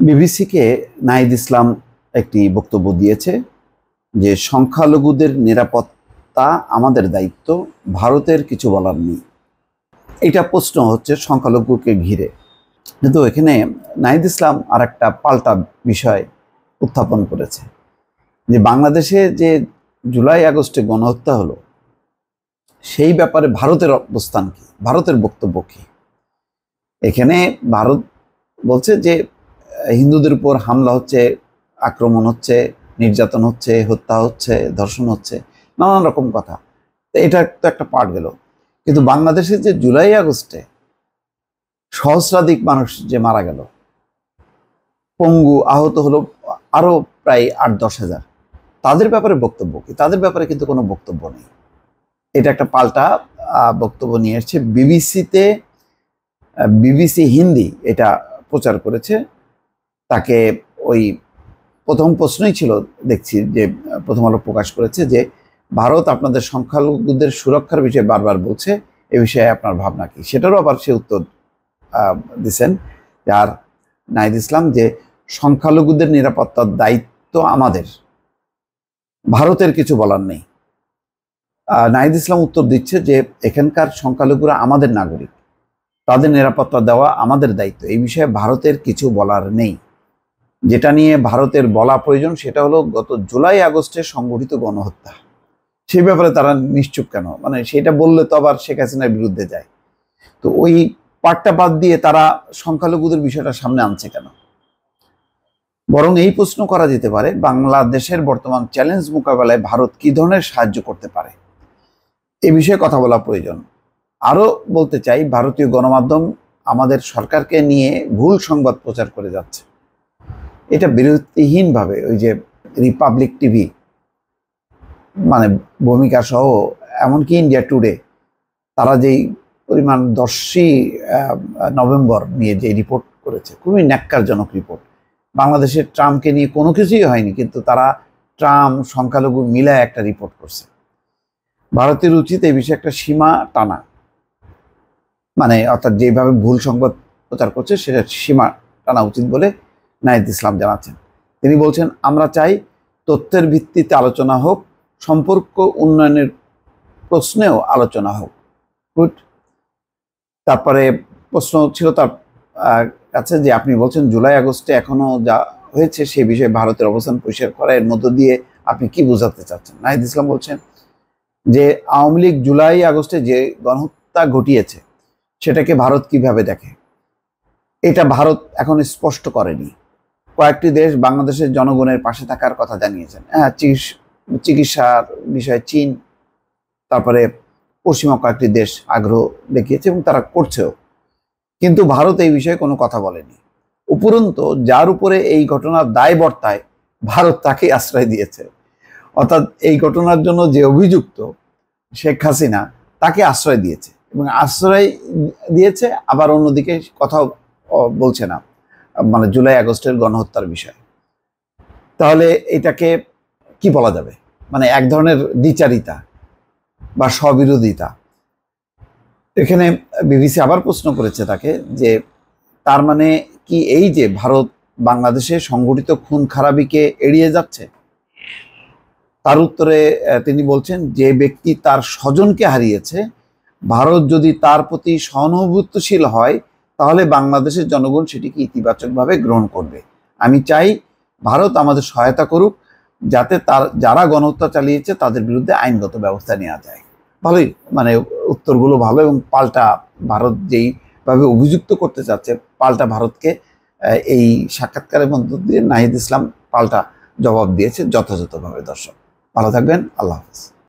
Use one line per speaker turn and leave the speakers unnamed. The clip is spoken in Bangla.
বিবিসিকে নাহিদ ইসলাম একটি বক্তব্য দিয়েছে যে সংখ্যালঘুদের নিরাপত্তা আমাদের দায়িত্ব, ভারতের কিছু বলার নেই। এটা প্রশ্ন হচ্ছে সংখ্যালঘুকে ঘিরে, কিন্তু এখানে নাহিদ ইসলাম আর একটা পাল্টা বিষয় উত্থাপন করেছে যে বাংলাদেশে যে জুলাই আগস্টে গণহত্যা হলো সেই ব্যাপারে ভারতের অবস্থান কি, ভারতের বক্তব্য কি। এখানে ভারত বলছে যে হিন্দুদের উপর হামলা হচ্ছে, আক্রমণ হচ্ছে, নির্যাতন হচ্ছে, হত্যা হচ্ছে, ধর্ষণ হচ্ছে, নানান রকম কথা। তো এটা তো একটা পার্ট গেল, কিন্তু বাংলাদেশে যে জুলাই আগস্টে সহস্রাধিক মানুষ যে মারা গেল, পঙ্গু আহত হলো আরো প্রায় 8-10 হাজার, তাদের ব্যাপারে বক্তব্য কি? তাদের ব্যাপারে কিন্তু কোনো বক্তব্য নেই। এটা একটা পাল্টা বক্তব্য নিয়ে এসছে বিবিসিতে। বিবিসি হিন্দি এটা প্রচার করেছে। তাকে ওই প্রথম প্রশ্নই ছিল, দেখছি যে প্রথম আলো প্রকাশ করেছে যে ভারত আপনাদের সংখ্যালঘুদের সুরক্ষার বিষয়ে বারবার বলছে, এ বিষয়ে আপনার ভাবনা কি। সেটারও আবার সে উত্তর দিচ্ছেন আর নাহিদ ইসলাম যে সংখ্যালঘুদের নিরাপত্তার দায়িত্ব আমাদের, ভারতের কিছু বলার নেই। নাহিদ ইসলাম উত্তর দিচ্ছে যে এখানকার সংখ্যালঘুরা আমাদের নাগরিক, তাদের নিরাপত্তা দেওয়া আমাদের দায়িত্ব, এই বিষয়ে ভারতের কিছু বলার নেই। যেটা নিয়ে ভারতের বলা প্রয়োজন সেটা হলো গত জুলাই আগস্টে সংগঠিত গণহত্যা, সেই ব্যাপারে তারা নিশ্চুপ কেন? মানে সেটা বললে তো আবার শেখ হাসিনার বিরুদ্ধে যায়। তো ওই পার্টটা বাদ দিয়ে তারা সংখ্যালঘুদের বিষয়টা সামনে আনছে কেন? বরং এই প্রশ্ন করা যেতে পারে, বাংলাদেশের বর্তমান চ্যালেঞ্জ মোকাবেলায় ভারত কি ধরনের সাহায্য করতে পারে, এ বিষয়ে কথা বলা প্রয়োজন। আরও বলতে চাই, ভারতীয় গণমাধ্যম আমাদের সরকারকে নিয়ে ভুল সংবাদ প্রচার করে যাচ্ছে। এটা বিরতিহীনভাবে, ওই যে রিপাবলিক টিভি, মানে ভূমিকা সহ, এমনকি ইন্ডিয়া টুডে, তারা যেই পরিমাণ 10ই নভেম্বর নিয়ে যে রিপোর্ট করেছে, খুবই ন্যাক্কারজনক রিপোর্ট। বাংলাদেশের ট্রাম্পকে নিয়ে কোনো কিছুই হয়নি, কিন্তু তারা ট্রাম্প সংখ্যালঘু মিলায় একটা রিপোর্ট করছে। ভারতের উচিত এই বিষয়ে একটা সীমা টানা, মানে অর্থাৎ যেভাবে ভুল সংবাদ প্রচার করছে সেটা সীমা টানা উচিত বলে নাহিদ ইসলাম জানাচ্ছেন। তিনি বলছেন, আমরা চাই তথ্যের ভিত্তিতে আলোচনা হোক, সম্পর্ক উন্নয়নের প্রশ্নেও আলোচনা হোক। গুড। তারপরে প্রশ্ন ছিল তার কাছে যে আপনি বলছেন জুলাই আগস্টে এখনো যা হয়েছে সে বিষয়ে ভারতের অবস্থান পরিষ্কার করা, এর মধ্য দিয়ে আপনি কি বোঝাতে চাচ্ছেন? নাহিদ ইসলাম বলছেন যে আওয়ামী লীগ জুলাই আগস্টে যে গণহত্যা ঘটিয়েছে সেটাকে ভারত কিভাবে দেখে, এটা ভারত এখন স্পষ্ট করেনি। কয়েকটি দেশ বাংলাদেশের জনগণের পাশে থাকার কথা জানিয়েছেন। হ্যাঁ, চিকিৎসার বিষয়ে চীন, তারপরে পশ্চিমা কয়েকটি দেশ আগ্রহ দেখিয়েছে এবং তারা করছেও, কিন্তু ভারত এই বিষয়ে কোনো কথা বলেনি। উপরন্তু যার উপরে এই ঘটনার দায় বর্তায়, ভারত তাকে আশ্রয় দিয়েছে। অর্থাৎ এই ঘটনার জন্য যে অভিযুক্ত শেখ হাসিনা, তাকে আশ্রয় দিয়েছে এবং আশ্রয় দিয়েছে, আবার অন্যদিকে কথাও বলছে না, মানে জুলাই আগস্টের গণহত্যার বিষয়। তাহলে এটাকে কি বলা যাবে? মানে এক ধরনের দ্বিচারিতা বা স্ববিরোধিতা। এখানে বিবিসি আবার প্রশ্ন করেছে তাকে যে তার মানে কি এই যে ভারত বাংলাদেশে সংগঠিত খুন খারাপিকে এড়িয়ে যাচ্ছে? তার উত্তরে তিনি বলছেন, যে ব্যক্তি তার স্বজনকে হারিয়েছে, ভারত যদি তার প্রতি সহানুভূতিশীল হয় তাহলে বাংলাদেশের জনগণ সেটিকে ইতিবাচকভাবে গ্রহণ করবে। আমি চাই ভারত আমাদের সহায়তা করুক যাতে যারা গণহত্যা চালিয়েছে তাদের বিরুদ্ধে আইনগত ব্যবস্থা নেওয়া যায়। ভালোই, মানে উত্তরগুলো ভালো, এবং পাল্টা ভারত যেইভাবে অভিযুক্ত করতে চাচ্ছে, পাল্টা ভারতকে এই সাক্ষাৎকারের মধ্য দিয়ে নাহিদ ইসলাম পাল্টা জবাব দিয়েছে যথাযথভাবে। দর্শক ভালো থাকবেন, আল্লাহ হাফেজ।